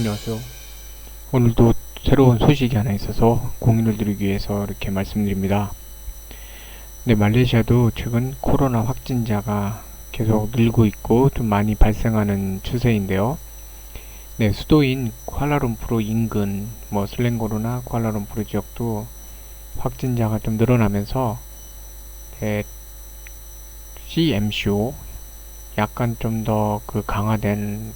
안녕하세요. 오늘도 새로운 소식이 하나 있어서 공유를 드리기 위해서 이렇게 말씀드립니다. 네, 말레이시아도 최근 코로나 확진자가 계속 늘고 있고 좀 많이 발생하는 추세인데요. 네, 수도인 쿠알라룸푸르 인근 슬랭고르나 쿠알라룸푸르 지역도 확진자가 좀 늘어나면서 네, CMCO 약간 좀 더 그 강화된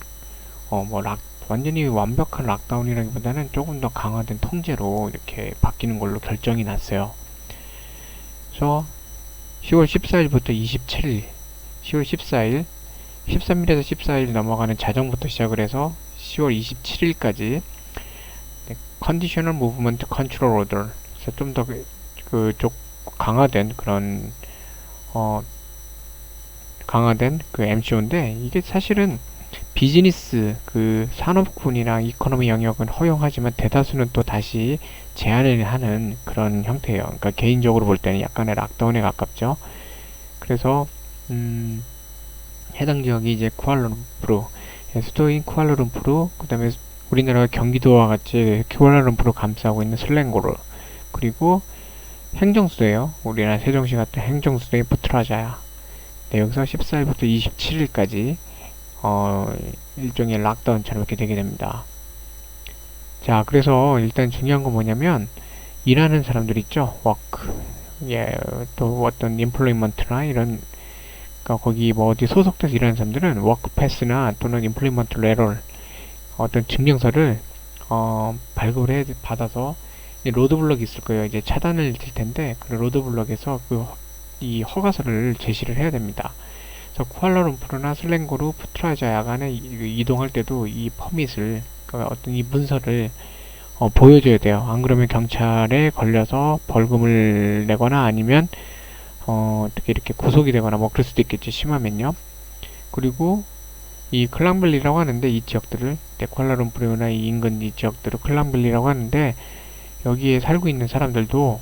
완전히 완벽한 락다운이라기보다는 조금 더 강화된 통제로 이렇게 바뀌는 걸로 결정이 났어요. 그래서 10월 14일부터 27일, 10월 14일, 13일에서 14일 넘어가는 자정부터 시작을 해서 10월 27일까지 Conditional Movement Control Order, 그래서 좀 더 강화된 그런 강화된 그 MCO인데 이게 사실은 비즈니스 그 산업군이나 이코노미 영역은 허용하지만 대다수는 또 다시 제한을 하는 그런 형태예요. 그러니까 개인적으로 볼 때는 약간의 락다운에 가깝죠. 그래서 해당 지역이 이제 쿠알라룸푸르, 수도인 쿠알라룸푸르, 그다음에 우리나라 경기도와 같이 쿠알라룸푸르 감싸고 있는 슬랭고르, 그리고 행정수도예요. 우리나라 세종시 같은 행정수도인 푸트라자야. 네, 여기서 14일부터 27일까지 일종의 락다운처럼 이렇게 되게 됩니다. 자, 그래서 일단 중요한 건 뭐냐면 일하는 사람들 있죠. 워크, 또 어떤 인플로이먼트나 이런, 그러니까 거기 어디 소속돼서 일하는 사람들은 워크 패스나 또는 인플로이먼트 레럴 어떤 증명서를 발급을 받아서 로드블럭이 있을 거예요. 이제 차단을 칠 텐데 그 로드블럭에서 이 허가서를 제시를 해야 됩니다. 그래서 쿠알라룸푸르나 슬랭고르, 푸트라자야 간에 이동할 때도 이 퍼밋을, 그러니까 어떤 이 문서를 보여줘야 돼요. 안 그러면 경찰에 걸려서 벌금을 내거나 아니면 어떻게 이렇게 구속이 되거나 그럴 수도 있겠지, 심하면요. 그리고 이 클랑벨리라고 하는데 이 지역들을, 쿠알라룸푸르나 이 인근 이 지역들을 클랑벨리라고 하는데 여기에 살고 있는 사람들도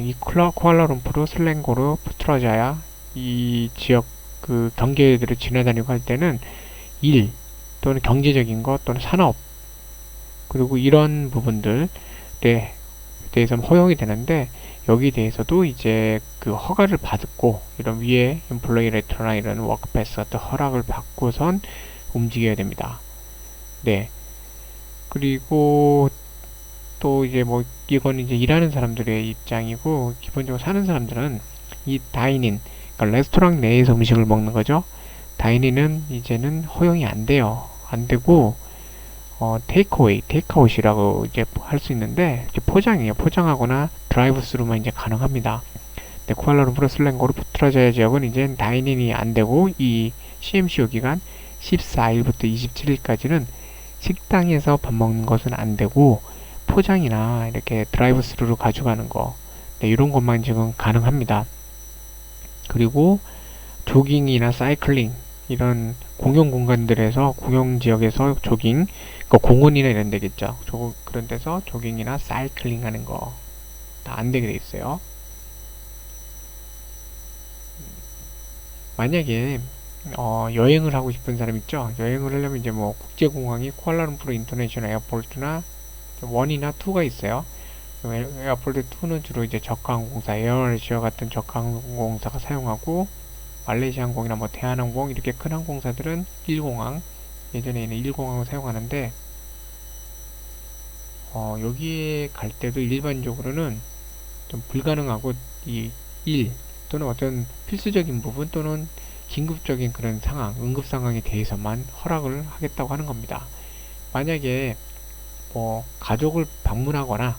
이 쿠알라룸푸르, 슬랭고르, 푸트라자야 이 지역 그 경계들을 지나다니고 할 때는 일 또는 경제적인 것 또는 산업, 그리고 이런 부분들에 대해서 허용이 되는데 여기에 대해서도 이제 그 허가를 받고 이런 위에 인플로이 레터나 이런 워크패스 같은 허락을 받고선 움직여야 됩니다. 네. 그리고 또 이제 이건 이제 일하는 사람들의 입장이고, 기본적으로 사는 사람들은 이 다이닌, 그러니까 레스토랑 내에서 음식을 먹는 거죠. 다이닌은 이제는 허용이 안 돼요. 안 되고 테이크어웨이, 테이크아웃이라고 이제 할 수 있는데 이제 포장이에요. 포장하거나 드라이브 스루만 이제 가능합니다. 근데 쿠알라룸푸르, 슬랭고르, 푸트라자야 지역은 이제 다이닌이 안 되고 이 CMCO 기간 14일부터 27일까지는 식당에서 밥 먹는 것은 안 되고 포장이나 이렇게 드라이브 스루로 가져가는 거, 네, 이런 것만 지금 가능합니다. 그리고 조깅이나 사이클링 이런 공용 공간들에서, 공용 지역에서 조깅, 그러니까 공원이나 이런 데겠죠. 그런 데서 조깅이나 사이클링 하는 거 다 안 되게 돼 있어요. 만약에 여행을 하고 싶은 사람 있죠. 여행을 하려면 이제 국제공항이 쿠알라룸푸르 인터내셔널 에어포트나 1이나 2가 있어요. 에어포트 2는 주로 이제 저가항공사, 에어아시아 같은 저가항공사가 사용하고, 말레이시아 항공이나 대한항공 이렇게 큰 항공사들은 1공항, 예전에는 1공항을 사용하는데 여기에 갈 때도 일반적으로는 좀 불가능하고 이 1 또는 어떤 필수적인 부분 또는 긴급적인 그런 상황, 응급 상황에 대해서만 허락을 하겠다고 하는 겁니다. 만약에 가족을 방문하거나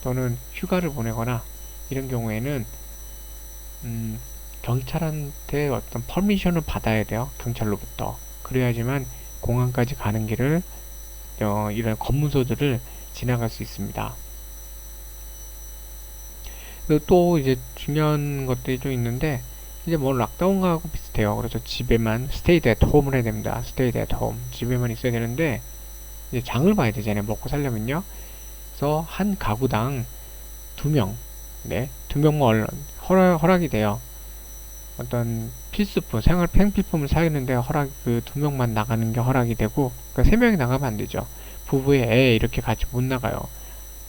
또는 휴가를 보내거나 이런 경우에는 경찰한테 어떤 퍼미션을 받아야 돼요. 경찰로부터. 그래야지만 공항까지 가는 길을 이런 검문소들을 지나갈 수 있습니다. 또 이제 중요한 것들이 좀 있는데 이제 락다운하고 비슷해요. 그래서 집에만 stay at home을 해야 됩니다. stay at home. 집에만 있어야 되는데 이제 장을 봐야 되잖아요. 먹고 살려면요. 그래서 한 가구당 2명, 네, 2명만 허락이 돼요. 어떤 필수품, 생활 생필품을 사겠는데 그 2명만 나가는 게 허락이 되고, 그러니까 3명이 나가면 안 되죠. 부부의 애 이렇게 같이 못 나가요.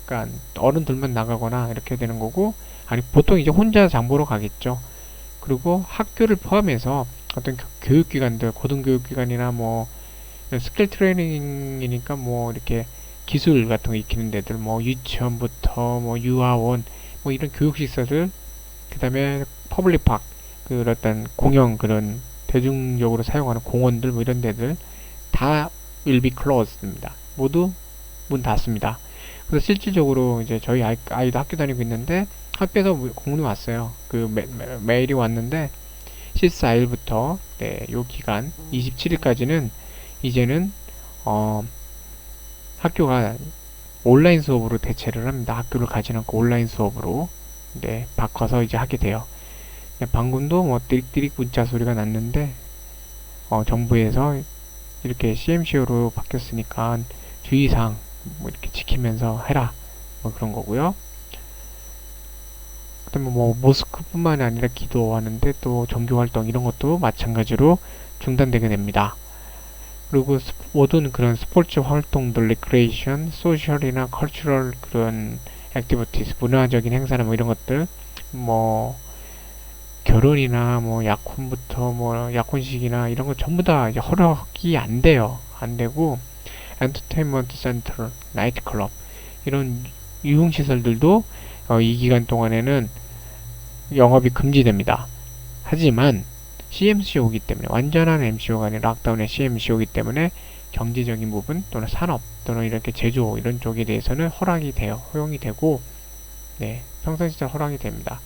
그러니까 어른들만 나가거나 이렇게 되는 거고, 아니 보통 이제 혼자 장 보러 가겠죠. 그리고 학교를 포함해서 어떤 교육기관들, 고등교육기관이나 뭐 스킬 트레이닝이니까 뭐 이렇게 기술 같은 거 익히는 데들, 뭐 유치원부터 뭐 유아원, 뭐 이런 교육시설들, 그 다음에 퍼블릭 파크, 그 어떤 공영 그런 대중적으로 사용하는 공원들 뭐 이런 데들 다 will be closed입니다. 모두 문 닫습니다. 그래서 실질적으로 이제 저희 아이도 학교 다니고 있는데 학교에서 공문이 왔어요. 그 메일이 왔는데 14일부터 네, 요 기간 27일까지는 이제는 학교가 온라인 수업으로 대체를 합니다. 학교를 가지 않고 온라인 수업으로 네, 바꿔서 이제 하게 돼요. 네, 방금도 뭐 띠릭띠릭 문자 소리가 났는데 정부에서 이렇게 CMCO로 바뀌었으니까 주의사항 뭐 이렇게 지키면서 해라 뭐 그런 거고요. 그다음에 뭐 모스크뿐만 아니라 기도하는데 또 종교 활동 이런 것도 마찬가지로 중단되게 됩니다. 그리고 모든 그런 스포츠 활동들, 레크레이션, 소셜이나 컬처럴 그런 액티비티스, 문화적인 행사나 뭐 이런 것들, 뭐 결혼이나 뭐 약혼부터 뭐 약혼식이나 이런 거 전부 다 이제 허락이 안 돼요. 안 되고 엔터테인먼트 센터, 나이트 클럽 이런 유흥 시설들도 이 기간 동안에는 영업이 금지됩니다. 하지만 CMCO이기 때문에 완전한 MCO가 아니라 락다운의 CMCO이기 때문에 경제적인 부분 또는 산업 또는 이렇게 제조 이런 쪽에 대해서는 허락이 돼요. 허용이 되고 네, 평상시절 허락이 됩니다.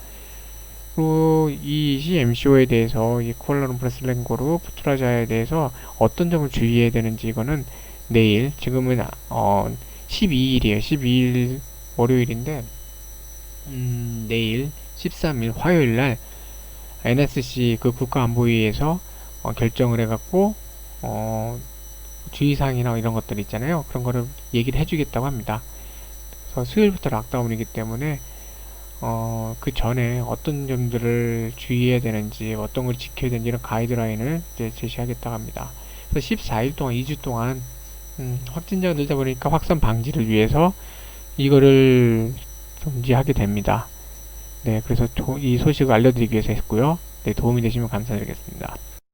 그리고 이 CMCO에 대해서 이 쿠알라룸푸르 슬랭고르 푸트라자에 대해서 어떤 점을 주의해야 되는지 이거는 내일 지금은 12일이에요. 12일 월요일인데 내일 13일 화요일날 NSC 그 국가안보위에서 결정을 해갖고 주의사항이나 이런 것들 있잖아요. 그런 거를 얘기를 해주겠다고 합니다. 그래서 수요일부터 락다운이기 때문에 그 전에 어떤 점들을 주의해야 되는지 어떤 걸 지켜야 되는지 이런 가이드라인을 이제 제시하겠다고 합니다. 그래서 14일 동안 2주 동안 확진자가 늘다 보니까 확산 방지를 위해서 이거를 금지하게 됩니다. 네, 그래서 이 소식을 알려드리기 위해서 했고요. 네, 도움이 되시면 감사드리겠습니다.